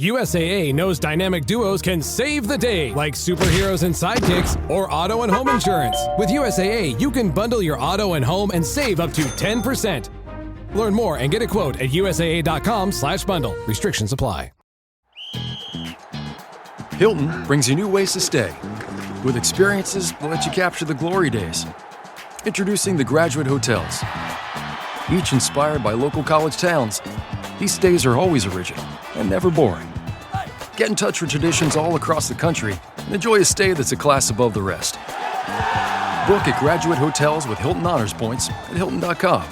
USAA knows dynamic duos can save the day, like superheroes and sidekicks or auto and home insurance. With USAA, you can bundle your auto and home and save up to 10%. Learn more and get a quote at USAA.com/bundle. Restrictions apply. Hilton brings you new ways to stay, with experiences that let you capture the glory days. Introducing the Graduate Hotels. Each inspired by local college towns, these stays are always original and never boring. Get in touch with traditions all across the country and enjoy a stay that's a class above the rest. Book at Graduate Hotels with Hilton Honors Points at Hilton.com.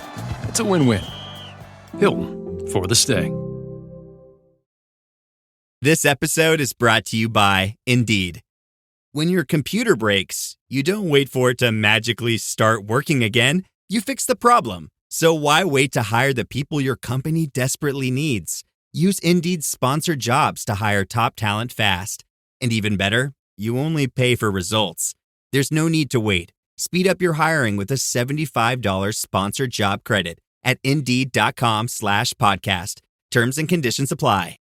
It's a win-win. Hilton, for the stay. This episode is brought to you by Indeed. When your computer breaks, you don't wait for it to magically start working again. You fix the problem. So why wait to hire the people your company desperately needs? Use Indeed's sponsored jobs to hire top talent fast. And even better, you only pay for results. There's no need to wait. Speed up your hiring with a $75 sponsored job credit at Indeed.com/podcast. Terms and conditions apply.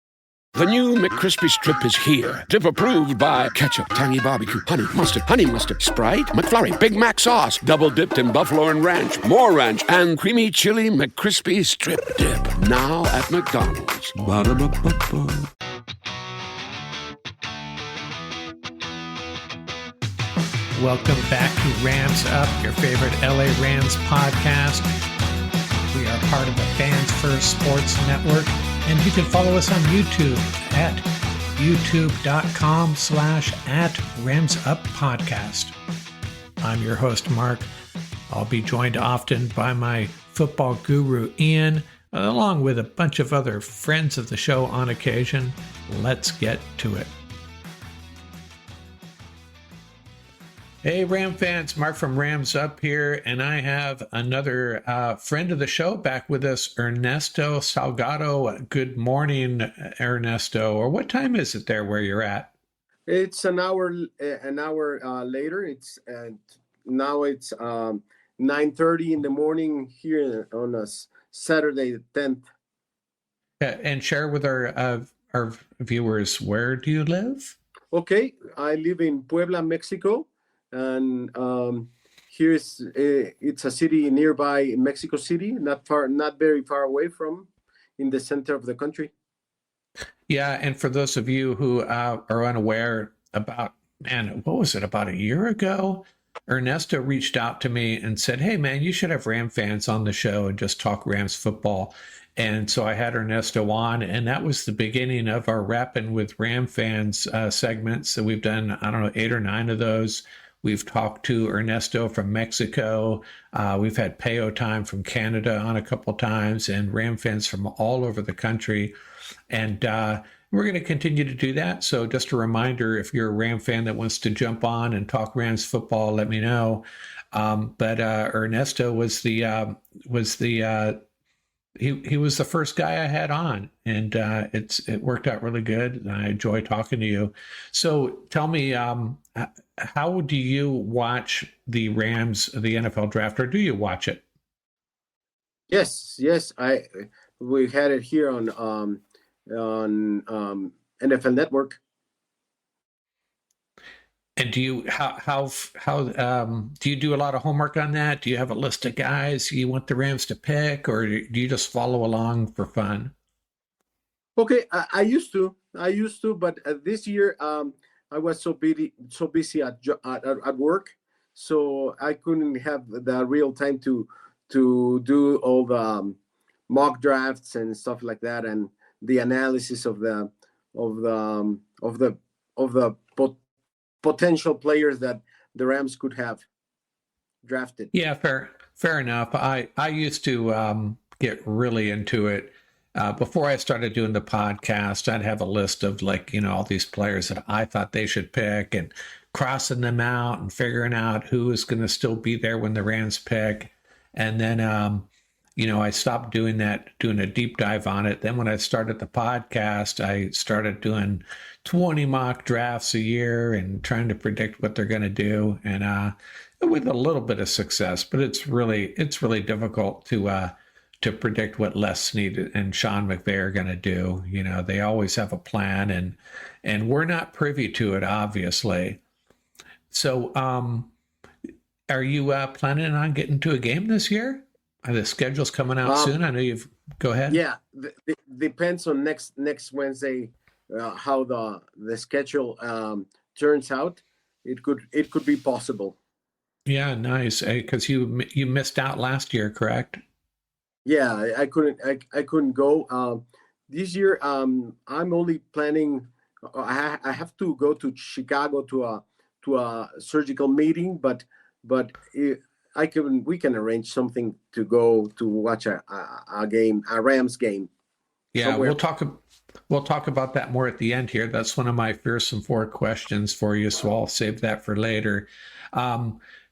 The new McCrispy Strip is here. Dip approved by ketchup, tangy barbecue, honey mustard, Sprite, McFlurry, Big Mac sauce, double dipped in buffalo and ranch, more ranch, and creamy chili McCrispy Strip Dip. Now at McDonald's. Ba-da-ba-ba-ba. Welcome back to Rams Up, your favorite LA Rams podcast. We are part of the Fans First Sports Network. And you can follow us on YouTube at youtube.com/@RamsUpPodcast. I'm your host, Mark. I'll be joined often by my football guru, Ian, along with a bunch of other friends of the show on occasion. Let's get to it. Hey, Ram fans, Mark from Rams Up here, and I have another friend of the show back with us, Ernesto Salgado. Good morning, Ernesto. Or what time is it there where you're at? It's an hour later. It's now it's 9:30 in the morning here on a Saturday the 10th. And share with our viewers, where do you live? Okay, I live in Puebla, Mexico. And it's a city nearby Mexico City, not very far away from, in the center of the country. Yeah, and for those of you who are unaware, about a year ago, Ernesto reached out to me and said, "Hey, man, you should have Ram fans on the show and just talk Rams football." And so I had Ernesto on, and that was the beginning of our Rapping with Ram Fans segments. So we've done, 8 or 9 of those. We've talked to Ernesto from Mexico. We've had Peo Time from Canada on a couple times, and Ram fans from all over the country. And we're going to continue to do that. So just a reminder, if you're a Ram fan that wants to jump on and talk Rams football, let me know. But Ernesto was the he was the first guy I had on, and it worked out really good. And I enjoy talking to you. So tell me, how do you watch the Rams, the NFL draft, or do you watch it? Yes. We had it here on NFL Network. And do you how do you do a lot of homework on that? Do you have a list of guys you want the Rams to pick, or do you just follow along for fun? Okay, I used to, but this year I was so busy at work, so I couldn't have the real time to do all the mock drafts and stuff like that, and the analysis of the potential players that the Rams could have drafted. Yeah, fair enough. I used to get really into it. Before I started doing the podcast, I'd have a list of all these players that I thought they should pick, and crossing them out and figuring out who is going to still be there when the Rams pick. And then, I stopped doing that, doing a deep dive on it. Then when I started the podcast, I started doing 20 mock drafts a year and trying to predict what they're going to do. And with a little bit of success, but it's really difficult to to predict what Les Snead and Sean McVay are going to do. You know, they always have a plan, and we're not privy to it, obviously. So, are you planning on getting to a game this year? The schedule's coming out soon. I know you've. Go ahead. Yeah, depends on next Wednesday how the schedule turns out. It could be possible. Yeah, nice. Because you missed out last year, correct? Yeah, I couldn't go this year. I'm only planning. I have to go to Chicago to a surgical meeting, but we can arrange something to go to watch a game, a Rams game. Yeah, somewhere. We'll talk about that more at the end here. That's one of my fearsome 4 questions for you, so I'll save that for later.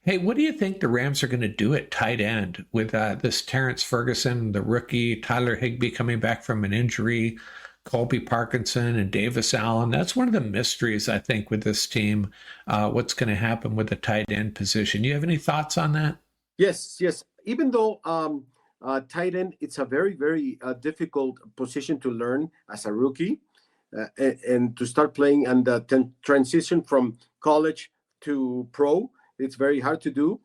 Hey, what do you think the Rams are going to do at tight end with this Terrence Ferguson, the rookie, Tyler Higbee coming back from an injury, Colby Parkinson and Davis Allen? That's one of the mysteries, I think, with this team, what's going to happen with the tight end position. You have any thoughts on that? Yes. Even though tight end, it's a very, very difficult position to learn as a rookie and to start playing and transition from college to pro. It's very hard to do.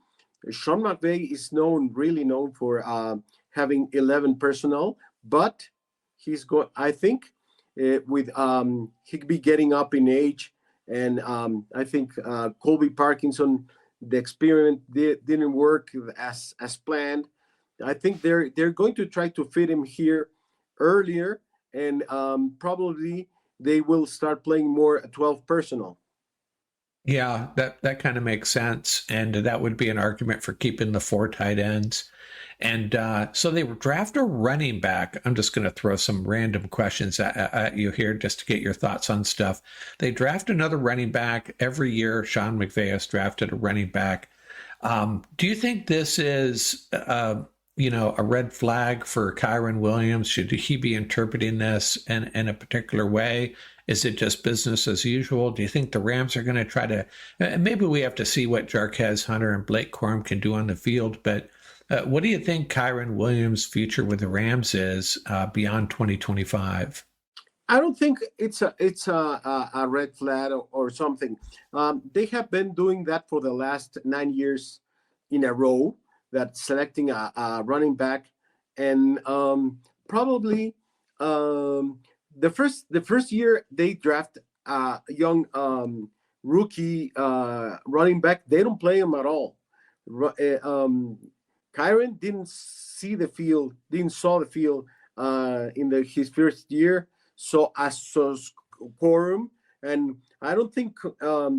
Sean McVay is really known for having 11 personnel, but I think with Higbee getting up in age, and I think Colby Parkinson, the experiment didn't work as planned. I think they're going to try to fit him here earlier, and probably they will start playing more 12 personnel. Yeah, that kind of makes sense. And that would be an argument for keeping the 4 tight ends. And so they draft a running back. I'm just going to throw some random questions at you here just to get your thoughts on stuff. They draft another running back every year. Sean McVay has drafted a running back. Do you think this is, a red flag for Kyren Williams? Should he be interpreting this in a particular way? Is it just business as usual? Do you think the Rams are going to try to, maybe we have to see what Jarquez Hunter and Blake Corum can do on the field, but what do you think Kyren Williams' future with the Rams is beyond 2025? I don't think it's a red flag or something. They have been doing that for the last 9 years in a row, that selecting a running back, and probably the first year they draft a young rookie running back, they don't play him at all. Kyren didn't saw the field in his first year. So Corum, and I don't think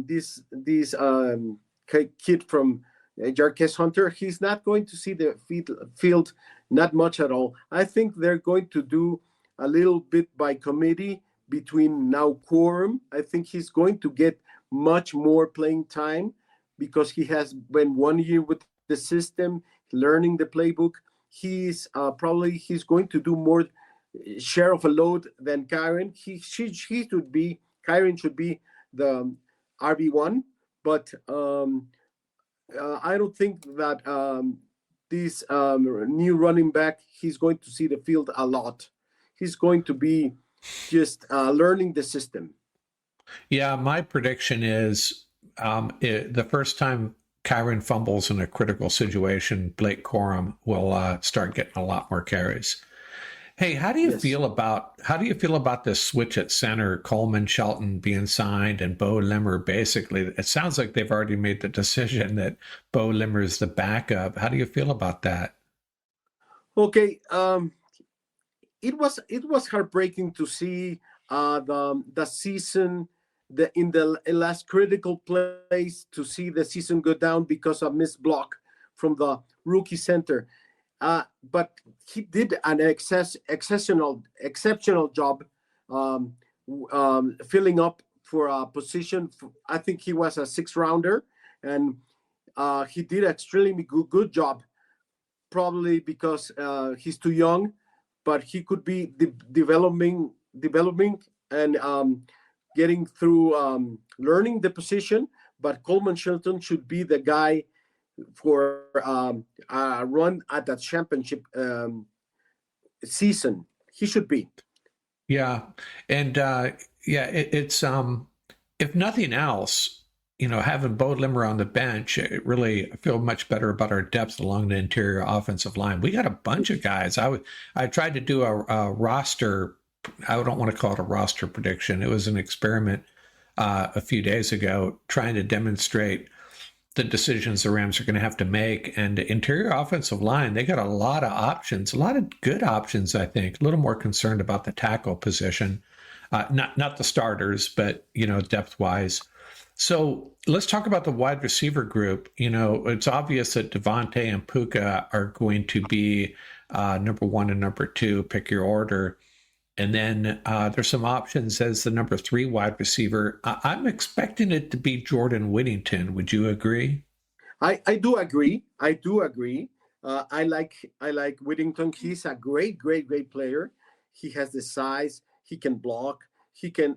this kid from Jarquez Hunter, he's not going to see the field not much at all. I think they're going to do a little bit by committee between now Corum. I think he's going to get much more playing time because he has been 1 year with the system, learning the playbook. He's going to do more share of a load than Kyren. Kyren should be the RB1, but I don't think that this new running back, he's going to see the field a lot. He's going to be just learning the system. Yeah, my prediction is the first time Kyren fumbles in a critical situation, Blake Corum will start getting a lot more carries. Hey, how do you feel about this switch at center? Coleman Shelton being signed and Bo Limmer, basically, it sounds like they've already made the decision that Bo Limmer is the backup. How do you feel about that? Okay, it was heartbreaking to see the season, in the last critical place, to see the season go down because of missed block from the rookie center. But he did an exceptional job filling up for a position. I think he was a 6th rounder, and he did an extremely good job. Probably because he's too young, but he could be developing and getting through learning the position. But Coleman Shelton should be the guy for a run at that championship season. He should be. Yeah. And it's if nothing else, having Bo Limmer on the bench, it really, I feel much better about our depth along the interior offensive line. We got a bunch of guys. I tried to do a roster. I don't want to call it a roster prediction. It was an experiment a few days ago, trying to demonstrate the decisions the Rams are going to have to make. And the interior offensive line, they got a lot of options, a lot of good options, I think. A little more concerned about the tackle position. Not the starters, but, depth-wise. So let's talk about the wide receiver group. It's obvious that Devontae and Puka are going to be number 1 and number 2, pick your order. And then there's some options as the number 3 wide receiver. I'm expecting it to be Jordan Whittington. Would you agree? I do agree. I like Whittington. He's a great player. He has the size. He can block. He can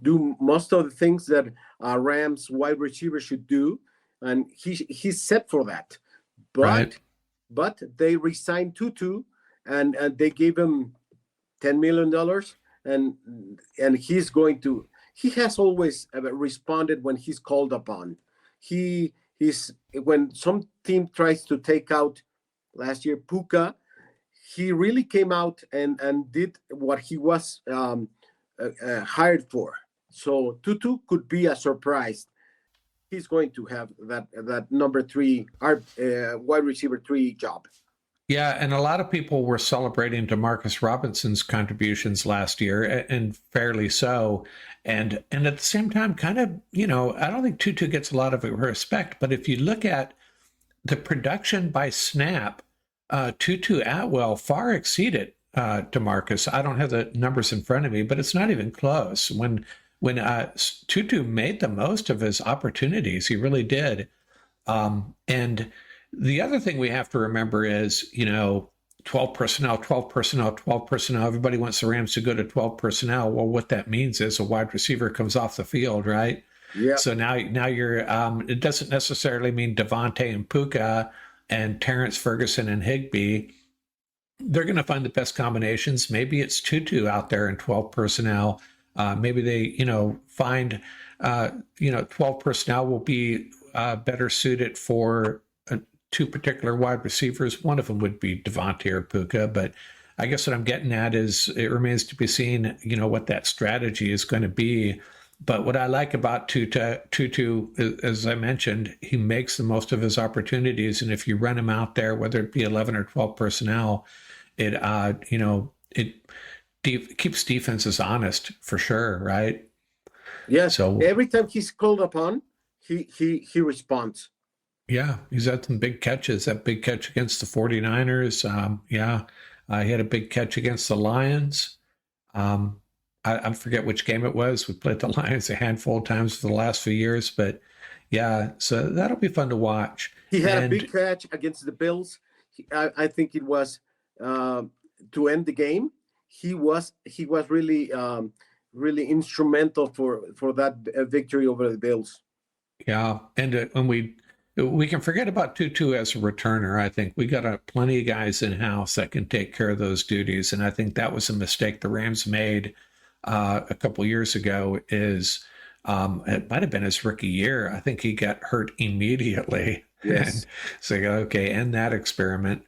do most of the things that a Rams wide receiver should do, and he's set for that. But they resigned Tutu. And they gave him $10 million, and he has always responded when he's called upon. When some team tries to take out last year Puka, he really came out and did what he was hired for. So Tutu could be a surprise. He's going to have that number 3, wide receiver 3 job. Yeah, and a lot of people were celebrating DeMarcus Robinson's contributions last year, and fairly so. And at the same time, kind of, I don't think Tutu gets a lot of respect, but if you look at the production by snap, Tutu Atwell far exceeded DeMarcus. I don't have the numbers in front of me, but it's not even close. When Tutu made the most of his opportunities, he really did. And the other thing we have to remember is, 12 personnel. Everybody wants the Rams to go to 12 personnel. Well, what that means is a wide receiver comes off the field, right? Yeah. So now you're, it doesn't necessarily mean Devontae and Puka and Terrence Ferguson and Higbee. They're going to find the best combinations. Maybe it's Tutu out there in 12 personnel. Maybe they, find, 12 personnel will be better suited for 2 particular wide receivers. One of them would be Devontae or Puka, but I guess what I'm getting at is it remains to be seen, what that strategy is going to be. But what I like about Tutu, as I mentioned, he makes the most of his opportunities. And if you run him out there, whether it be 11 or 12 personnel, it keeps defenses honest for sure, right? Yeah. So every time he's called upon, he responds. Yeah, he's had some big catches. That big catch against the 49ers. He had a big catch against the Lions. I forget which game it was. We played the Lions a handful of times for the last few years, but yeah, so that'll be fun to watch. He had a big catch against the Bills. I think it was to end the game. He was really really instrumental for that victory over the Bills. Yeah, and when we can forget about Tutu as a returner. I think we got plenty of guys in-house that can take care of those duties. And I think that was a mistake the Rams made a couple years ago is it might have been his rookie year. I think he got hurt immediately. Yes. And so, okay, end that experiment.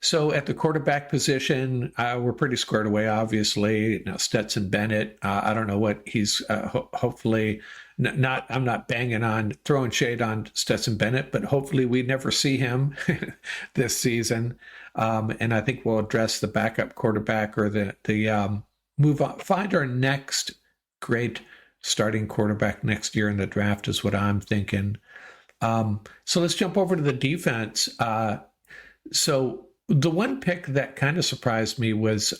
So at the quarterback position, we're pretty squared away, obviously. Now, Stetson Bennett, I don't know what he's hopefully I'm not throwing shade on Stetson Bennett, but hopefully we never see him this season. And I think we'll address the backup quarterback or the move on, find our next great starting quarterback next year in the draft is what I'm thinking. So let's jump over to the defense. So the one pick that kind of surprised me was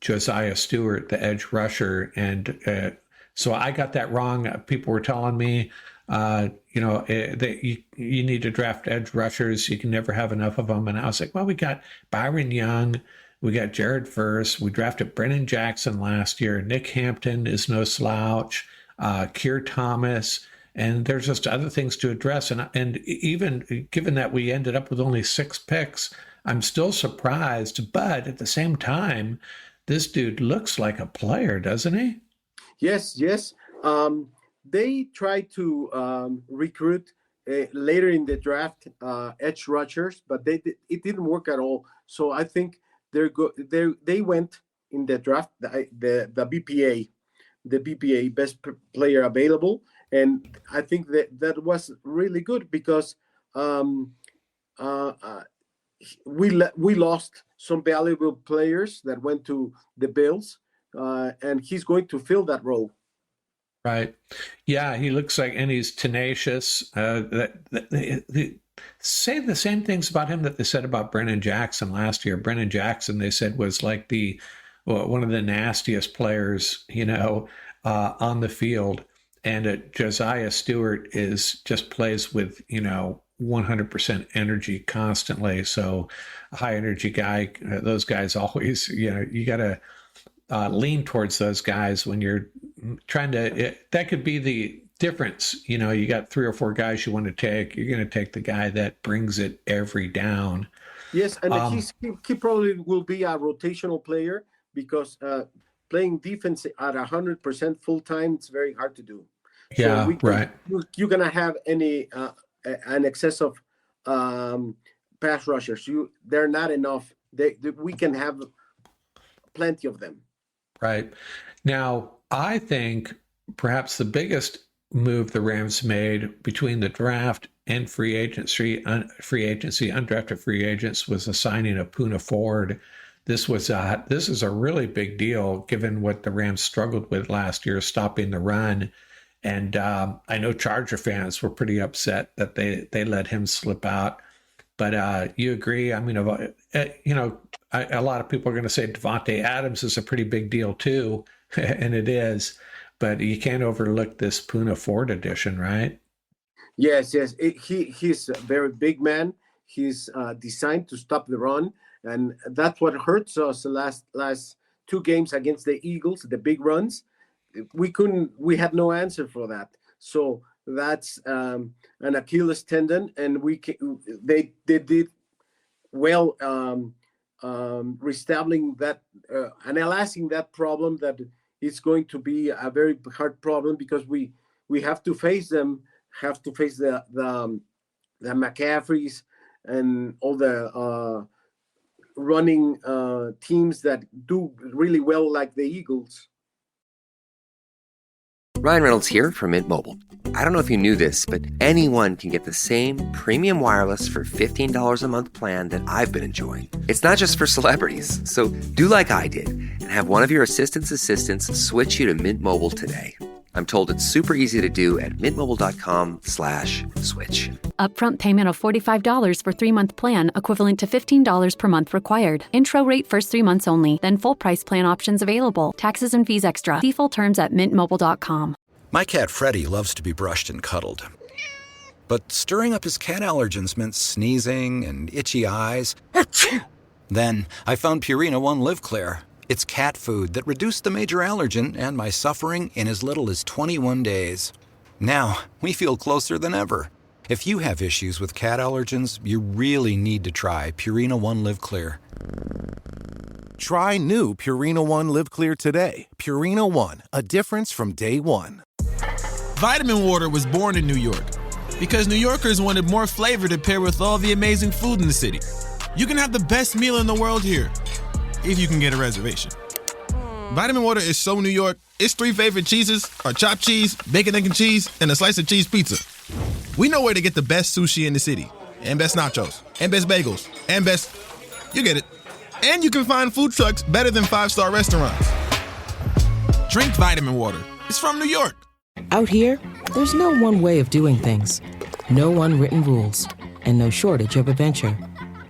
Josiah Stewart, the edge rusher. And so I got that wrong. People were telling me, that you need to draft edge rushers. You can never have enough of them. And I was like, well, we got Byron Young. We got Jared Verse. We drafted Brennan Jackson last year. Nick Hampton is no slouch. Keir Thomas. And there's just other things to address. And even given that we ended up with only 6 picks, I'm still surprised. But at the same time, this dude looks like a player, doesn't he? Yes. They tried to recruit later in the draft edge rushers, but it didn't work at all. So I think they went in the draft the BPA, best player available, and I think that was really good because we lost some valuable players that went to the Bills, and he's going to fill that role. Right. Yeah, he looks like, and he's tenacious. They say the same things about him that they said about Brennan Jackson last year. Brennan Jackson, they said, was like one of the nastiest players, on the field. And Josiah Stewart just plays with, 100% energy constantly. So a high energy guy, those guys always, you got to lean towards those guys when you're trying to, that could be the difference. You got 3 or 4 guys you want to take. You're going to take the guy that brings it every down. Yes, and he probably will be a rotational player because playing defense at 100% full time, it's very hard to do. Yeah, so right. You're going to have an excess of pass rushers. They're not enough. We can have plenty of them. Right. Now, I think perhaps the biggest move the Rams made between the draft and free agency, undrafted free agents, was the signing of Poona Ford. This is a really big deal given what the Rams struggled with last year, stopping the run. And I know Charger fans were pretty upset that they let him slip out. But you agree? I mean, a lot of people are going to say Devontae Adams is a pretty big deal too, and it is. But you can't overlook this Poona Ford addition, right? Yes. He's a very big man. He's designed to stop the run, and that's what hurts us the last 2 games against the Eagles, the big runs. We had no answer for that. So that's an Achilles tendon, and they did well reestablishing that, analyzing that problem, that it's going to be a very hard problem because we have to face the McCaffreys and all the running teams that do really well, like the Eagles. Ryan Reynolds here from Mint Mobile. I don't know if you knew this, but anyone can get the same premium wireless for $15 a month plan that I've been enjoying. It's not just for celebrities. So do like I did and have one of your assistants switch you to Mint Mobile today. I'm told it's super easy to do at mintmobile.com/switch. Upfront payment of $45 for 3-month plan, equivalent to $15 per month required. Intro rate first 3 months only, then full price plan options available. Taxes and fees extra. See full terms at mintmobile.com. My cat Freddie loves to be brushed and cuddled. But stirring up his cat allergens meant sneezing and itchy eyes. Then I found Purina One Live Clear. It's cat food that reduced the major allergen and my suffering in as little as 21 days. Now, we feel closer than ever. If you have issues with cat allergens, you really need to try Purina One Live Clear. Try new Purina One Live Clear today. Purina One, a difference from day one. Vitamin Water was born in New York because New Yorkers wanted more flavor to pair with all the amazing food in the city. You can have the best meal in the world here, if you can get a reservation. Vitamin Water is so New York, its 3 favorite cheeses are chopped cheese, bacon, egg, and cheese, and a slice of cheese pizza. We know where to get the best sushi in the city, and best nachos, and best bagels, and best... You get it. And you can find food trucks better than 5-star restaurants. Drink Vitamin Water. It's from New York. Out here, there's no one way of doing things. No unwritten rules, and no shortage of adventure.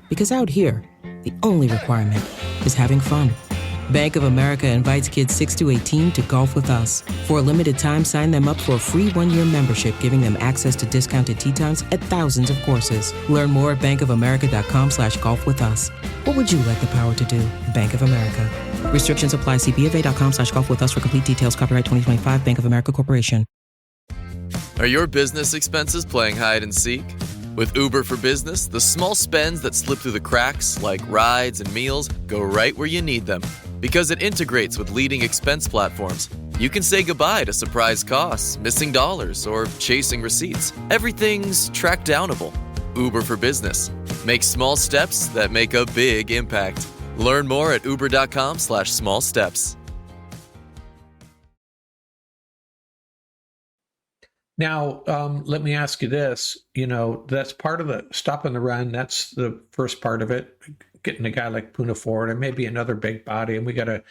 Because out here, the only requirement is having fun. Bank of America invites kids 6 to 18 to golf with us. For a limited time, sign them up for a free 1-year membership, giving them access to discounted tee times at thousands of courses. Learn more at bankofamerica.com/golf with us. What would you like the power to do? Bank of America. Restrictions apply. See BofA.com/golf with us for complete details. Copyright 2025 Bank of America Corporation. Are your business expenses playing hide and seek? With Uber for Business, the small spends that slip through the cracks, like rides and meals, go right where you need them. Because it integrates with leading expense platforms, you can say goodbye to surprise costs, missing dollars, or chasing receipts. Everything's track downable. Uber for Business. Make small steps that make a big impact. Learn more at uber.com/small steps. Now, let me ask you this. That's part of the stop and the run. That's the first part of it. Getting a guy like Puna Ford and maybe another big body. And we got a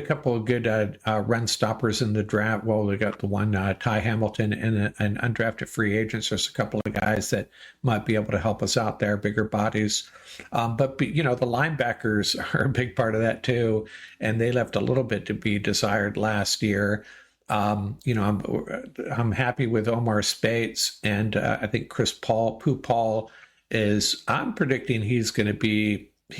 couple of good run stoppers in the draft. Well, we got the one Ty Hamilton and undrafted free agents. There's a couple of guys that might be able to help us out there, bigger bodies. But the linebackers are a big part of that too, and they left a little bit to be desired last year. I'm happy with Omar Spates, and I think Pooh Paul I'm predicting he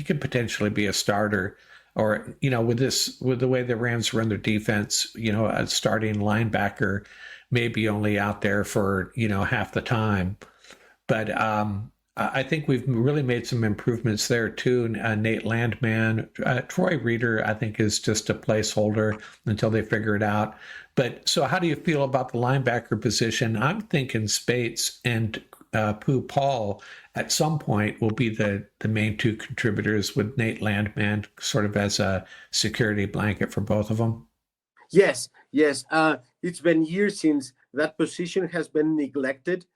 could potentially be a starter, or with the way the Rams run their defense, a starting linebacker maybe only out there for half the time. But I think we've really made some improvements there too. Nate Landman, Troy Reader, I think is just a placeholder until they figure it out. But so how do you feel about the linebacker position? I'm thinking Spates and Pooh Paul at some point will be the main two contributors, with Nate Landman sort of as a security blanket for both of them. Yes. It's been years since that position has been neglected.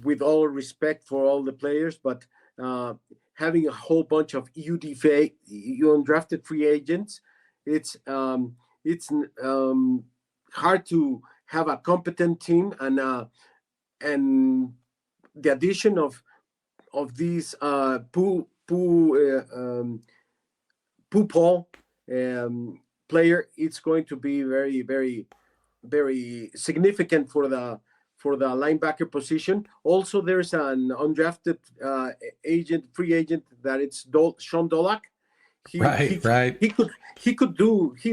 With all respect for all the players, but having a whole bunch of UDFA, undrafted free agents, it's hard to have a competent team, and the addition of these Pooh Paul player, it's going to be very, very, very significant for the linebacker position. Also, there's an undrafted free agent that it's Sean Dolac. He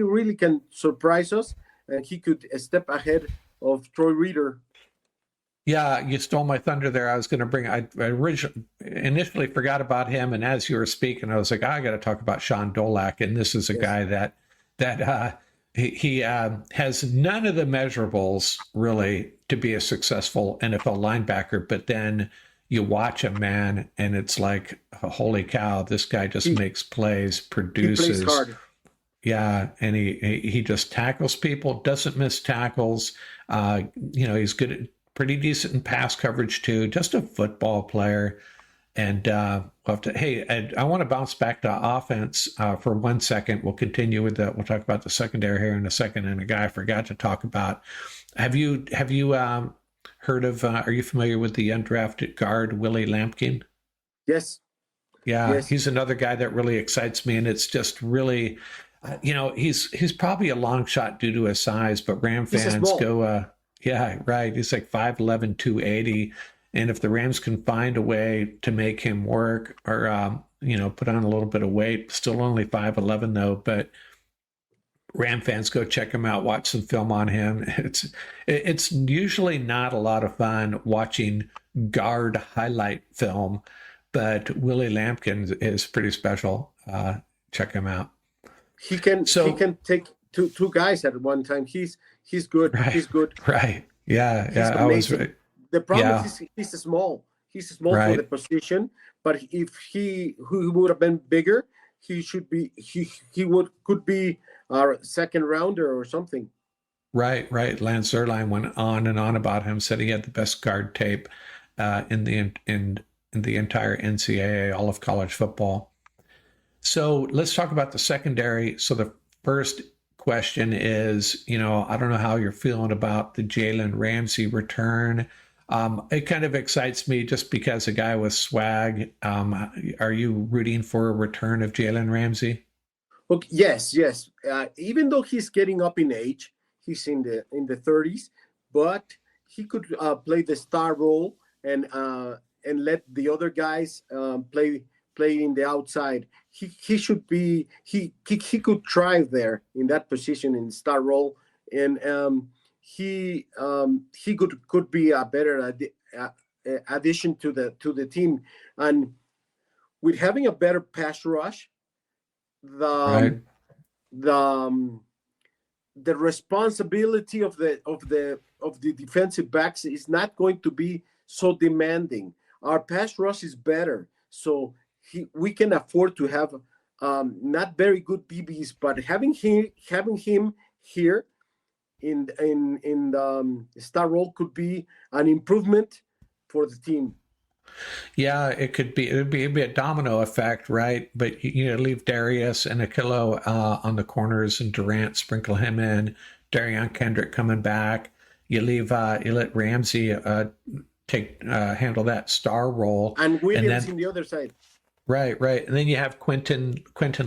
really can surprise us, and he could step ahead of Troy Reader. Yeah, you stole my thunder there. I was going to bring. I initially forgot about him, and as you were speaking, I was like, I got to talk about Sean Dolac, and this is a guy that he has none of the measurables really to be a successful NFL linebacker, but then you watch him, man, and it's like, holy cow, this guy just makes plays, produces. He plays hard. Yeah, and he just tackles people, doesn't miss tackles. He's good at pretty decent in pass coverage too. Just a football player. And I want to bounce back to offense for 1 second. We'll continue with that. We'll talk about the secondary here in a second. And a guy I forgot to talk about. Have you heard of? Are you familiar with the undrafted guard Willie Lampkin? Yes. Yeah, yes. He's another guy that really excites me, and it's just really, he's probably a long shot due to his size, but Ram fans go, yeah, right. He's like 5'11", 280. And if the Rams can find a way to make him work, or put on a little bit of weight, still only 5'11" though, but Ram fans go check him out, watch some film on him. It's usually not a lot of fun watching guard highlight film, but Willie Lampkin is pretty special. Check him out. He can take two guys at one time. He's good. Right, he's good. Right. Yeah. He's yeah. amazing. The problem is he's small. He's small right. for the position. But if he would have been bigger, he should be. He could be our second rounder or something. Right. Lance Zierlein went on and on about him. Said he had the best guard tape in the entire NCAA, all of college football. So let's talk about the secondary. So the first question is, I don't know how you're feeling about the Jalen Ramsey return. It kind of excites me just because a guy with swag. Are you rooting for a return of Jalen Ramsey? Okay, yes. Even though he's getting up in age, he's in the 30s, but he could play the star role and let the other guys play in the outside. He should be he could thrive there in that position in star role, and he could be a better addition to the team, and with having a better pass rush, the responsibility of the defensive backs is not going to be so demanding. Our pass rush is better, so we can afford to have not very good DBs, but having him here in the star role could be an improvement for the team. Yeah, it would be a domino effect, right? But leave Darius and Akilo on the corners, and Durant, sprinkle him in. Darion Kendrick coming back. You let Ramsey handle that star role, and Williams in the other side. Right. And then you have Quentin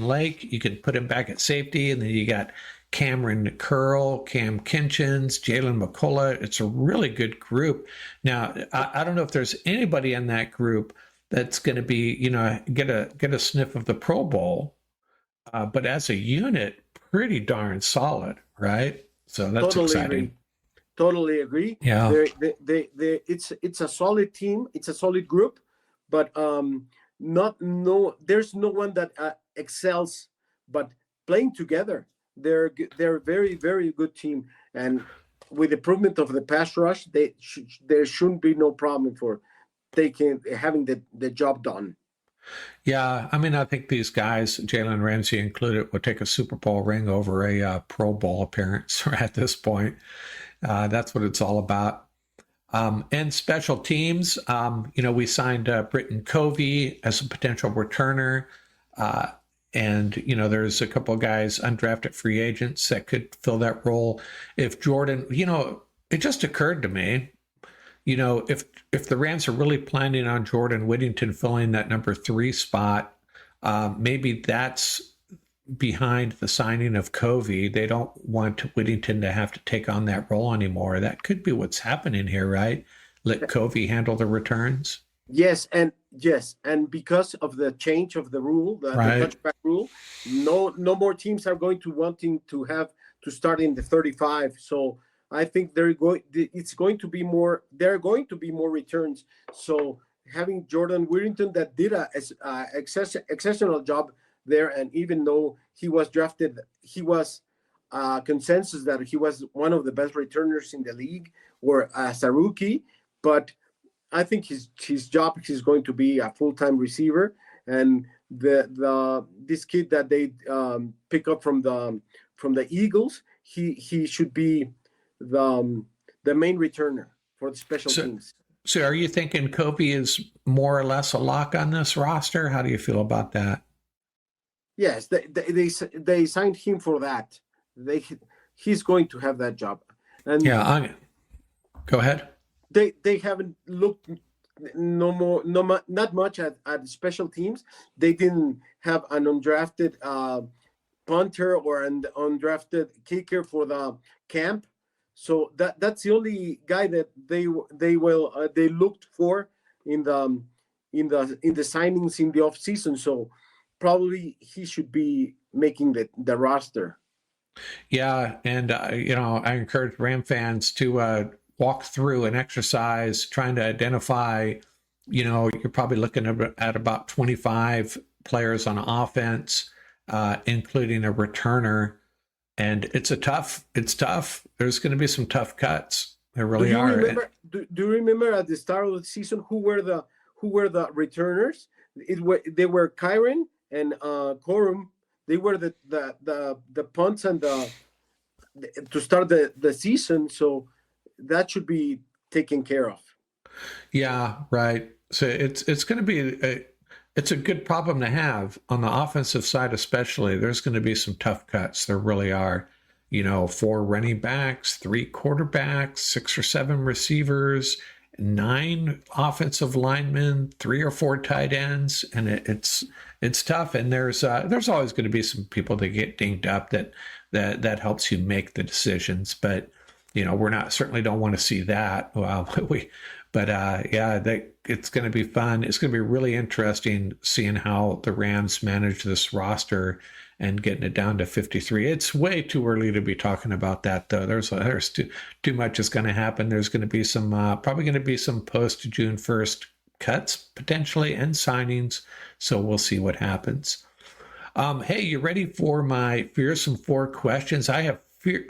Lake. You can put him back at safety, and then you got Cameron Curl, Cam Kinchins, Jalen McCullough. It's a really good group. Now, I don't know if there's anybody in that group that's going to be, get a sniff of the Pro Bowl, but as a unit, pretty darn solid, right? So that's exciting. Totally agree. Yeah, it's a solid team. It's a solid group, but there's no one that excels, but playing together. They're a very, very good team, and with the improvement of the pass rush, there shouldn't be no problem for having the job done. Yeah, I mean, I think these guys, Jalen Ramsey included, will take a Super Bowl ring over a Pro Bowl appearance at this point. That's what it's all about. And special teams, we signed Britton Covey as a potential returner. And, there's a couple of guys, undrafted free agents, that could fill that role. If Jordan, it just occurred to me, if the Rams are really planning on Jordan Whittington filling that number 3 spot, maybe that's behind the signing of Covey. They don't want Whittington to have to take on that role anymore. That could be what's happening here, right? Let Covey handle the returns. Yes, and because of the change of the rule, the touchback rule, no more teams are going to wanting to have to start in the 35. So I think there are going to be more returns. So having Jordan Whittington, that did a exceptional job there, and even though he was drafted, he was consensus that he was one of the best returners in the league, or as a rookie, but I think his job is going to be a full-time receiver, and this kid that they pick up from the Eagles, he should be the main returner for the special teams. So, are you thinking Covey is more or less a lock on this roster? How do you feel about that? Yes, they signed him for that. He's going to have that job. And go ahead. They haven't looked not much at special teams. They didn't have an undrafted punter or an undrafted kicker for the camp, so that's the only guy that they looked for in the signings in the off season. So probably he should be making the roster. Yeah, and I encourage Ram fans to walk through an exercise trying to identify, you're probably looking at about 25 players on offense, including a returner. And it's tough. There's going to be some tough cuts. There really are. Do you remember at the start of the season who were the returners? They were Kyren and Corum. They were the punts and to start the season. So that should be taken care of. Yeah, right. So it's going to be it's a good problem to have on the offensive side, especially. There's going to be some tough cuts. There really are. 4 running backs, 3 quarterbacks, 6 or 7 receivers, 9 offensive linemen, 3 or 4 tight ends, and it's tough. And there's always going to be some people that get dinged up that helps you make the decisions, but. We're certainly don't want to see that. Well, But it's going to be fun. It's going to be really interesting seeing how the Rams manage this roster and getting it down to 53. It's way too early to be talking about that, though. There's too much is going to happen. There's going to be some probably going to be some post June 1st cuts potentially and signings. So we'll see what happens. Hey, you ready for my fearsome 4 questions? I have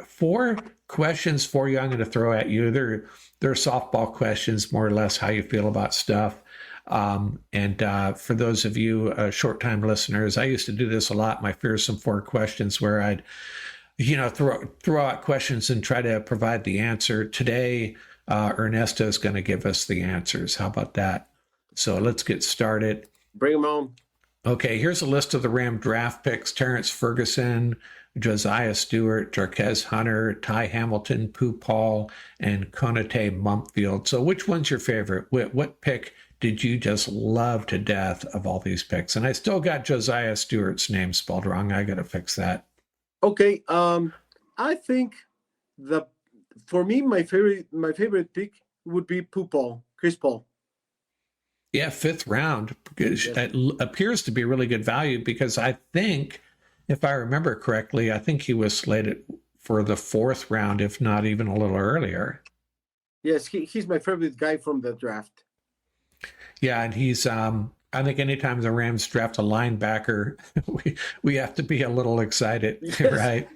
4 questions for you. I'm going to throw at you. They're softball questions, more or less how you feel about stuff. And for those of you short-time listeners, I used to do this a lot. My fearsome 4 questions, where I'd, throw out questions and try to provide the answer. Today, Ernesto is going to give us the answers. How about that? So let's get started. Bring them on. Okay, here's a list of the Ram draft picks: Terrence Ferguson, Josiah Stewart, Jarquez Hunter, Ty Hamilton, Pooh Paul, and Konate Mumpfield. So which one's your favorite? What pick did you just love to death of all these picks? And I still got Josiah Stewart's name spelled wrong. I got to fix that. Okay. I think for me, my favorite pick would be Pooh Paul, Chris Paul. Yeah, 5th round. That appears to be really good value, because I think, if I remember correctly, I think he was slated for the 4th round, if not even a little earlier. Yes, he's my favorite guy from the draft. Yeah, and he's I think anytime the Rams draft a linebacker, we have to be a little excited, yes. Right?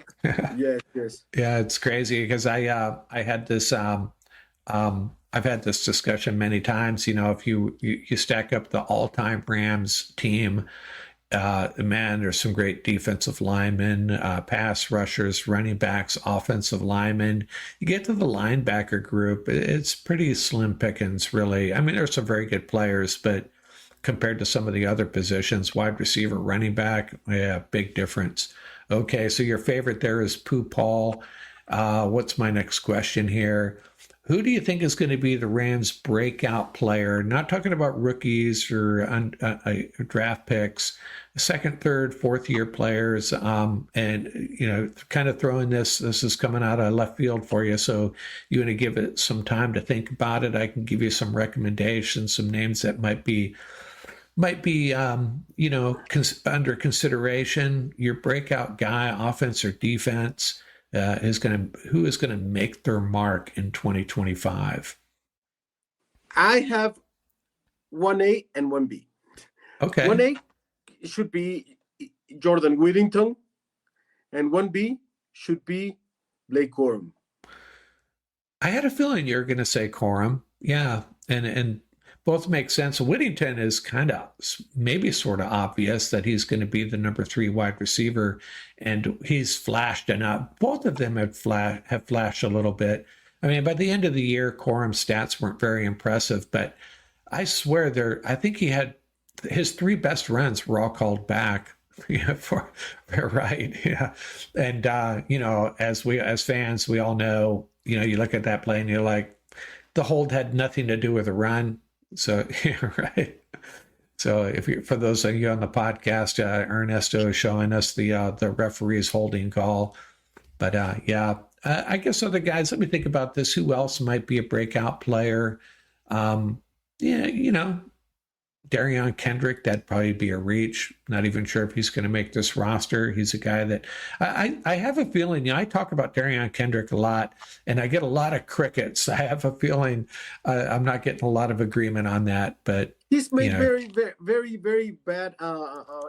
Yes. Yeah, it's crazy, because I had this I've had this discussion many times. If you stack up the all-time Rams team, man, there's some great defensive linemen, pass rushers, running backs, offensive linemen. You get to the linebacker group, it's pretty slim pickings, really. I mean, there's some very good players, but compared to some of the other positions, wide receiver, running back, yeah, big difference. Okay, so your favorite there is Pooh Paul. What's my next question here? Who do you think is going to be the Rams' breakout player? Not talking about rookies or draft picks, 2nd, 3rd, 4th-year players. And, kind of throwing this is coming out of left field for you. So you want to give it some time to think about it. I can give you some recommendations, some names that might be under consideration. Your breakout guy, offense or defense, who is going to make their mark in 2025? I have 1A and 1B. Okay. 1A should be Jordan Whittington, and 1B should be Blake Corum. I had a feeling you were going to say Corum. Yeah, and both make sense. Whittington is kind of maybe sort of obvious that he's going to be the number 3 wide receiver, and he's flashed enough. Both of them have flashed a little bit. I mean, by the end of the year, Corum's stats weren't very impressive, but I swear I think he had his 3 best runs were all called back. Right. Yeah. And, as fans, we all know, you look at that play and you're like, the hold had nothing to do with the run. So, yeah, right. So for those of you on the podcast, Ernesto is showing us the referee's holding call. But I guess other guys, let me think about this. Who else might be a breakout player? Darion Kendrick, that'd probably be a reach. Not even sure if he's going to make this roster. He's a guy that I have a feeling, I talk about Darion Kendrick a lot, and I get a lot of crickets. I have a feeling I'm not getting a lot of agreement on that, but he's made very, very, very bad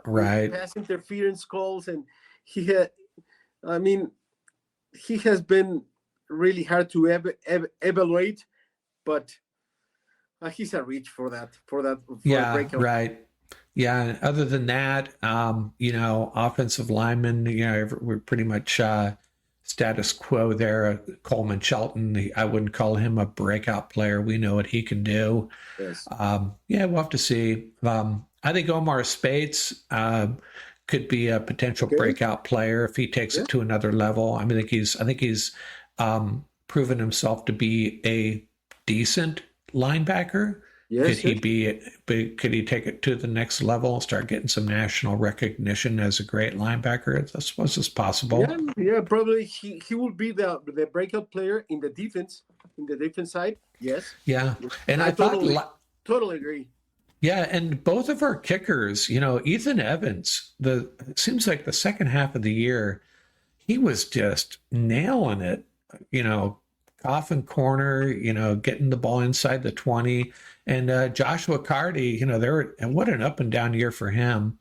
right pass interference calls, and he has been really hard to evaluate, but he's a reach for that. Yeah, breakout. Right. Yeah. And other than that, offensive linemen, we're pretty much status quo there. Coleman Shelton, I wouldn't call him a breakout player. We know what he can do. Yes. We'll have to see. I think Omar Spates could be a potential breakout player if he takes it to another level. I think he's proven himself to be a decent linebacker. Could he could he take it to the next level, start getting some national recognition as a great linebacker? I suppose it's possible. Yeah, probably he will be the breakout player in the defense side. Yes. Yeah, and I totally agree. Yeah, and both of our kickers, Ethan Evans, it seems like the second half of the year, he was just nailing it, coffin corner, getting the ball inside the 20. And Joshua Carty, what an up and down year for him.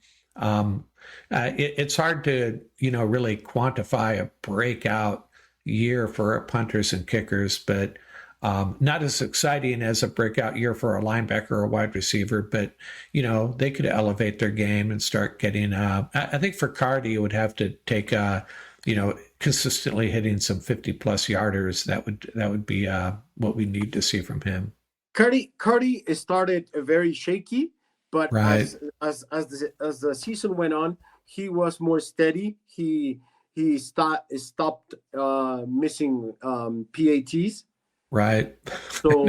It's hard to, really quantify a breakout year for punters and kickers, but not as exciting as a breakout year for a linebacker or a wide receiver, but, they could elevate their game and start getting, I think for Carty, it would have to take, consistently hitting some 50-plus yarders. That would be what we need to see from him. Carty started very shaky, but right. as the season went on, he was more steady. He stopped missing PATs. Right. So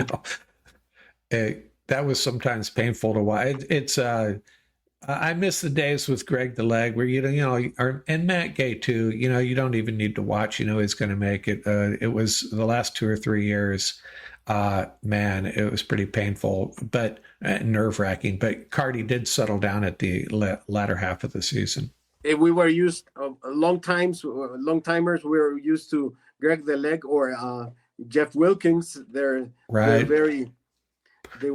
that was sometimes painful to watch. It's I miss the days with Greg the Leg where and Matt Gay too. You don't even need to watch. He's going to make it. It was the last 2 or 3 years. Man, it was pretty painful, but nerve-wracking. But Carty did settle down at the latter half of the season. We were used long timers. We were used to Greg the Leg or Jeff Wilkins. They were very good.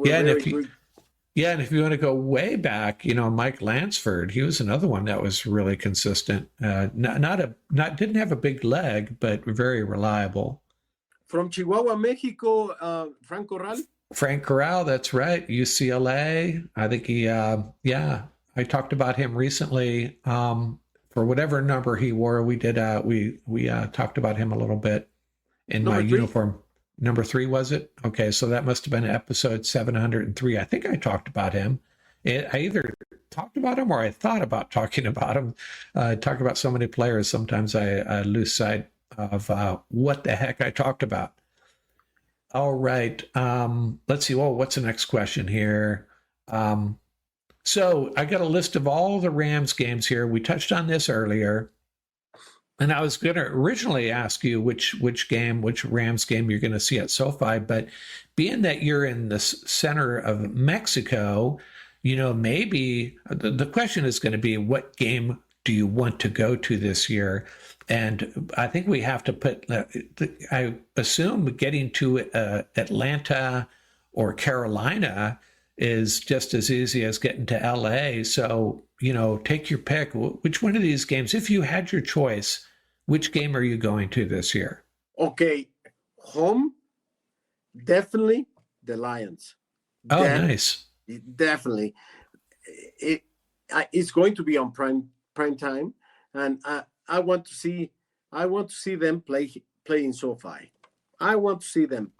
Yeah, and if you want to go way back, Mike Lansford, he was another one that was really consistent. Didn't have a big leg, but very reliable. From Chihuahua, Mexico, Frank Corral. Frank Corral, that's right. UCLA. I think he, I talked about him recently. For whatever number he wore, we did. We talked about him a little bit in my uniform. Number 3, was it? Okay, so that must have been episode 703. I think I talked about him. I either talked about him or I thought about talking about him. I talk about so many players, sometimes I lose sight of what the heck I talked about. All right. Let's see. Well, what's the next question here? So I got a list of all the Rams games here. We touched on this earlier. And I was going to originally ask you which Rams game you're going to see at SoFi, but being that you're in the center of Mexico, maybe the question is going to be, what game do you want to go to this year? And I think we have to put, I assume getting to Atlanta or Carolina is just as easy as getting to LA. So, take your pick. Which one of these games, if you had your choice, which game are you going to this year? Okay. Home, definitely the Lions. Oh, nice. Definitely. It's going to be on prime time. And I want to see them play in SoFi. I want to see them.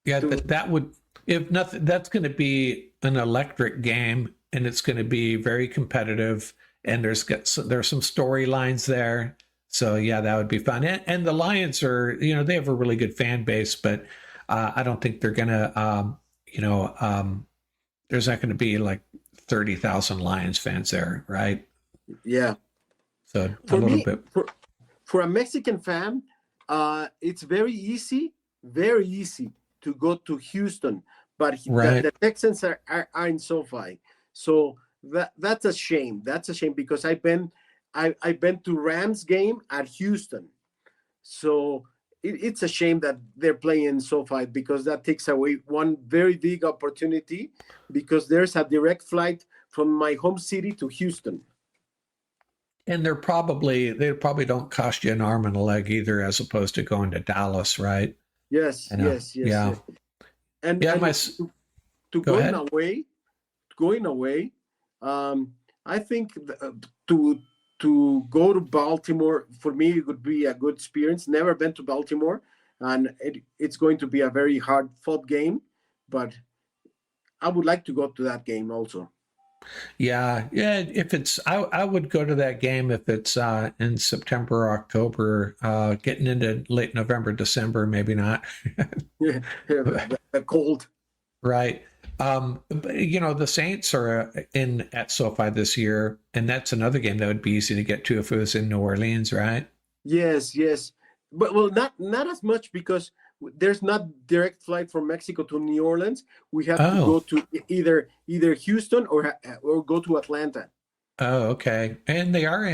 Yeah, that would, if nothing, that's going to be an electric game, and it's going to be very competitive, and there's some storylines there. So yeah, that would be fun. And the Lions are, they have a really good fan base, but I don't think they're going to, there's not going to be like 30,000 Lions fans there, right? Yeah. So a little bit. For a Mexican fan, it's very easy to go to Houston, but the Texans are in SoFi. So that's a shame. That's a shame because I've been to Rams game at Houston. So it's a shame that they're playing in SoFi because that takes away one very big opportunity because there's a direct flight from my home city to Houston. And they probably don't cost you an arm and a leg either, as opposed to going to Dallas, right? Yes. Yeah. And going away, I think to go to Baltimore, for me, it would be a good experience. Never been to Baltimore, and it's going to be a very hard-fought game, but I would like to go to that game also. Yeah. If it's, I would go to that game if it's in September, October, getting into late November, December, maybe not. The cold. Right. But, the Saints are in at SoFi this year, and that's another game that would be easy to get to if it was in New Orleans, right? Yes, yes, but well, not as much because there's not direct flight from Mexico to New Orleans. We have to go Oh, to either Houston or go to Atlanta. oh, okay. And they are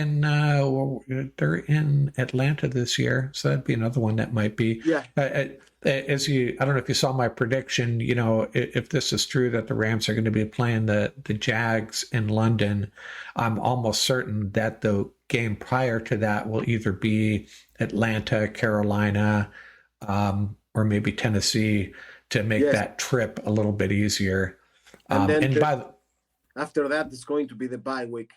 they're in Atlanta this year, so that'd be another one that might be. Yeah, I don't know if you saw my prediction. If this is true that the Rams are going to be playing the Jags in London, I'm almost certain that the game prior to that will either be Atlanta, Carolina, or maybe Tennessee to make yes, that trip a little bit easier. and then And by the after that, it's going to be the bye week.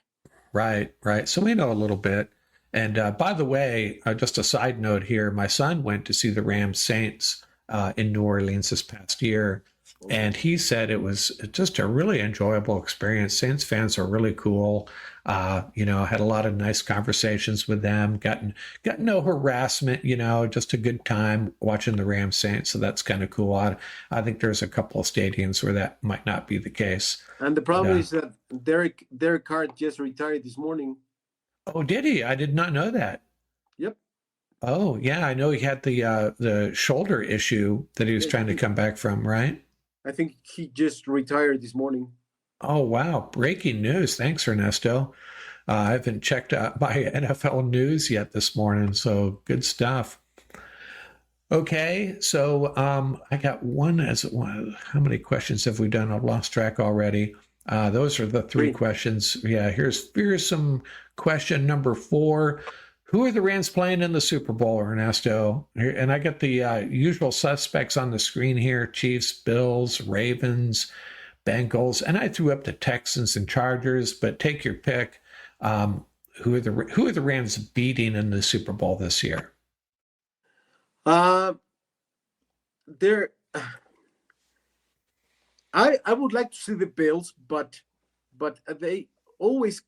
Right, right. So we know a little bit. And by the way, just a side note here, my son went to see the Rams Saints in New Orleans this past year. And he said it was just a really enjoyable experience. Saints fans are really cool. Had a lot of nice conversations with them, got no harassment, just a good time watching the Rams Saints. So that's kind of cool. I think there's a couple of stadiums where that might not be the case. And the problem is that Derek Carr just retired this morning. Oh, did he? I did not know that. Yep. Oh, yeah, I know he had the shoulder issue that he was trying to come back from, right? I think he just retired this morning. Oh, wow. Breaking news. Thanks, Ernesto. I haven't checked my NFL news yet this morning, so good stuff. Okay, so I got one. How many questions have we done? I've lost track already. Those are the three questions. Yeah, here's some question number 4. Who are the Rams playing in the Super Bowl, Ernesto? And I got the usual suspects on the screen here: Chiefs, Bills, Ravens, Bengals, and I threw up the Texans and Chargers. But take your pick. Who are the Rams beating in the Super Bowl this year? There, I would like to see the Bills, but they always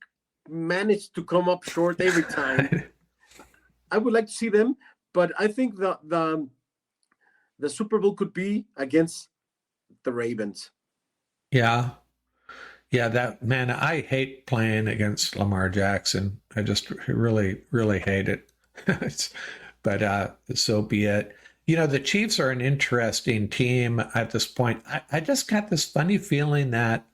manage to come up short every time. I would like to see them, but I think the Super Bowl could be against the Ravens. Yeah. Yeah, that man, I hate playing against Lamar Jackson. I just really, really hate it. But so be it. The Chiefs are an interesting team at this point. I just got this funny feeling that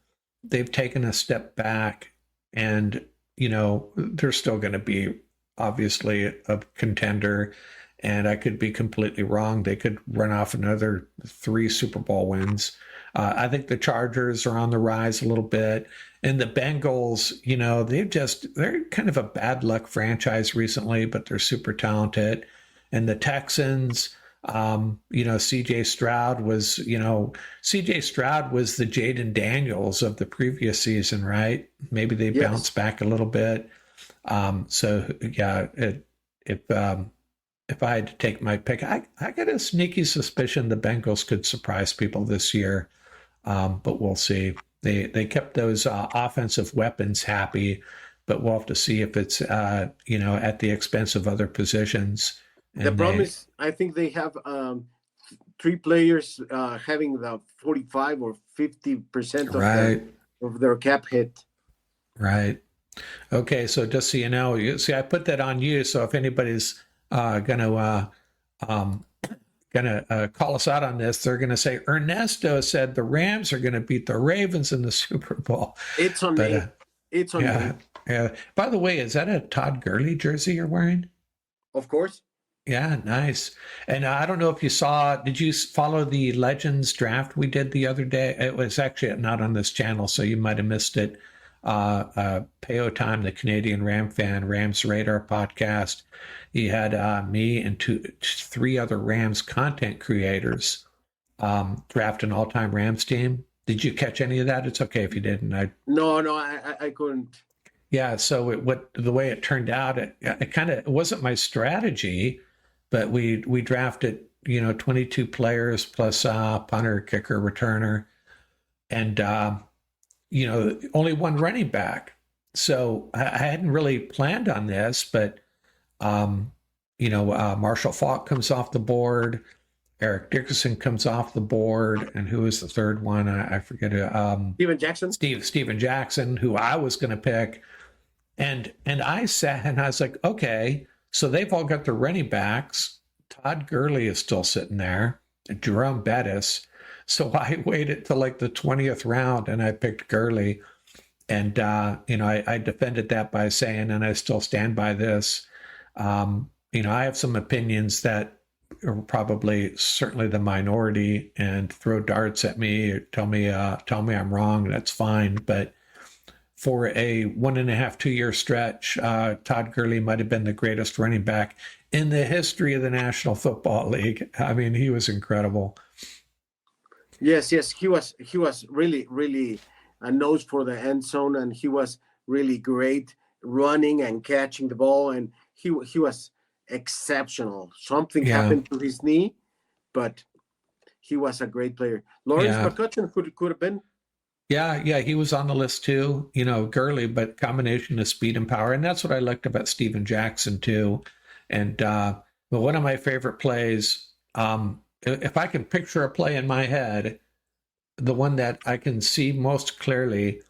they've taken a step back and, they're still going to be obviously a contender. And I could be completely wrong. They could run off another 3 Super Bowl wins. I think the Chargers are on the rise a little bit. And the Bengals, they're kind of a bad luck franchise recently, but they're super talented. And the Texans, CJ Stroud was the Jaden Daniels of the previous season, right? Maybe they bounced back a little bit. If I had to take my pick, I got a sneaky suspicion the Bengals could surprise people this year, but we'll see. They kept those offensive weapons happy, but we'll have to see if it's at the expense of other positions. And the problem is, I think they have 3 players having the 45 or 50% of their cap hit. Right. Okay, so just so you know, I put that on you. So if anybody's gonna call us out on this, they're gonna say Ernesto said the Rams are gonna beat the Ravens in the Super Bowl. It's on me. It's on me. Yeah. By the way, is that a Todd Gurley jersey you're wearing? Of course. Yeah, nice. And I don't know if you did you follow the Legends draft we did the other day? It was actually not on this channel, so you might have missed it. Peo Time, the Canadian Ram fan, Rams Radar podcast. He had me and 3 other Rams content creators draft an all-time Rams team. Did you catch any of that? It's okay if you didn't. No, I couldn't. Yeah, so the way it turned out, it wasn't my strategy, but we drafted 22 players plus punter, kicker, returner, and only 1 running back. So I hadn't really planned on this, but Marshall Faulk comes off the board. Eric Dickerson comes off the board, and who was the third one? I forget. Steven Jackson. Steven Jackson, who I was going to pick, and I sat and I was like, okay, so they've all got their running backs. Todd Gurley is still sitting there, Jerome Bettis. So I waited till like the 20th round, and I picked Gurley, and I defended that by saying, and I still stand by this. I have some opinions that are probably certainly the minority, and throw darts at me or tell me I'm wrong. That's fine. But for a 1.5, 2 year stretch, Todd Gurley might have been the greatest running back in the history of the National Football League. I mean, he was incredible. Yes, he was really, really a nose for the end zone, and he was really great running and catching the ball, and he was exceptional. Something happened to his knee, but he was a great player. Lawrence McCutcheon could have been. Yeah, he was on the list too. Gurley, but combination of speed and power, and that's what I liked about Steven Jackson too. And but one of my favorite plays, if I can picture a play in my head, the one that I can see most clearly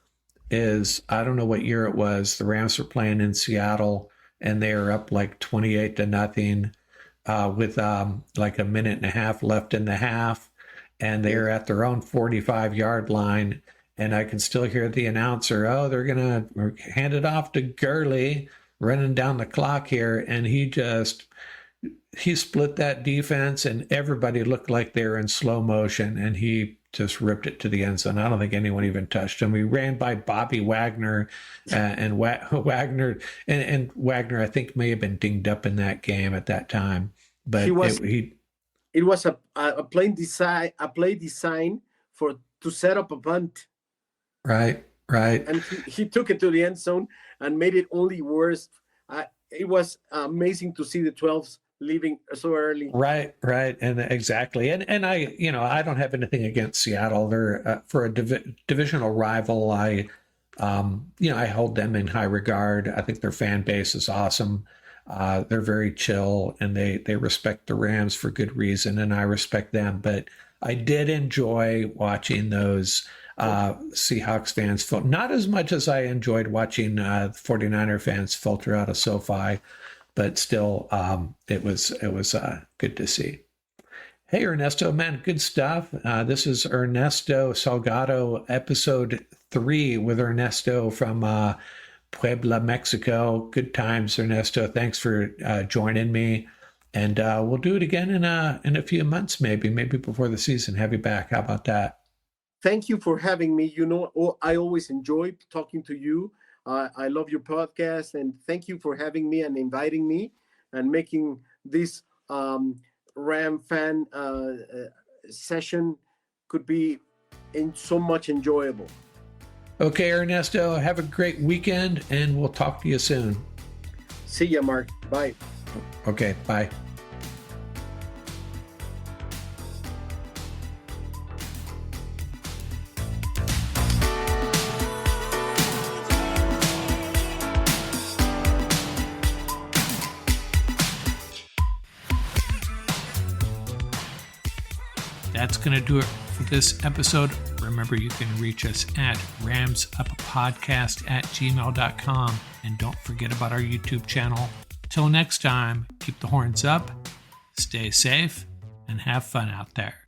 is, I don't know what year it was. The Rams were playing in Seattle, and they were up like 28-0 with like a minute and a half left in the half, and they were at their own 45-yard line. And I can still hear the announcer, they're going to hand it off to Gurley, running down the clock here. And he split that defense, and everybody looked like they were in slow motion, and he just ripped it to the end zone. I don't think anyone even touched him. He ran by Bobby Wagner, and Wagner, and Wagner, I think, may have been dinged up in that game at that time. But it was a play design to set up a punt. Right. And he took it to the end zone and made it only worse. It was amazing to see the 12s leaving so early. Right. And exactly. And I don't have anything against Seattle. They're for a divisional rival. I hold them in high regard. I think their fan base is awesome. They're very chill, and they respect the Rams for good reason, and I respect them. But I did enjoy watching those Seahawks fans, not as much as I enjoyed watching 49er fans filter out of SoFi, but still, it was good to see. Hey, Ernesto, man, good stuff. This is Ernesto Salgado, episode 3 with Ernesto from Puebla, Mexico. Good times, Ernesto. Thanks for joining me. And we'll do it again in a few months, maybe before the season. Have you back. How about that? Thank you for having me. I always enjoy talking to you. I love your podcast, and thank you for having me and inviting me and making this Ram fan session could be so much enjoyable. Okay, Ernesto, have a great weekend, and we'll talk to you soon. See ya, Mark. Bye. Okay, bye. That's going to do it for this episode. Remember, you can reach us at ramsuppodcast@gmail.com. And don't forget about our YouTube channel. Till next time, keep the horns up, stay safe, and have fun out there.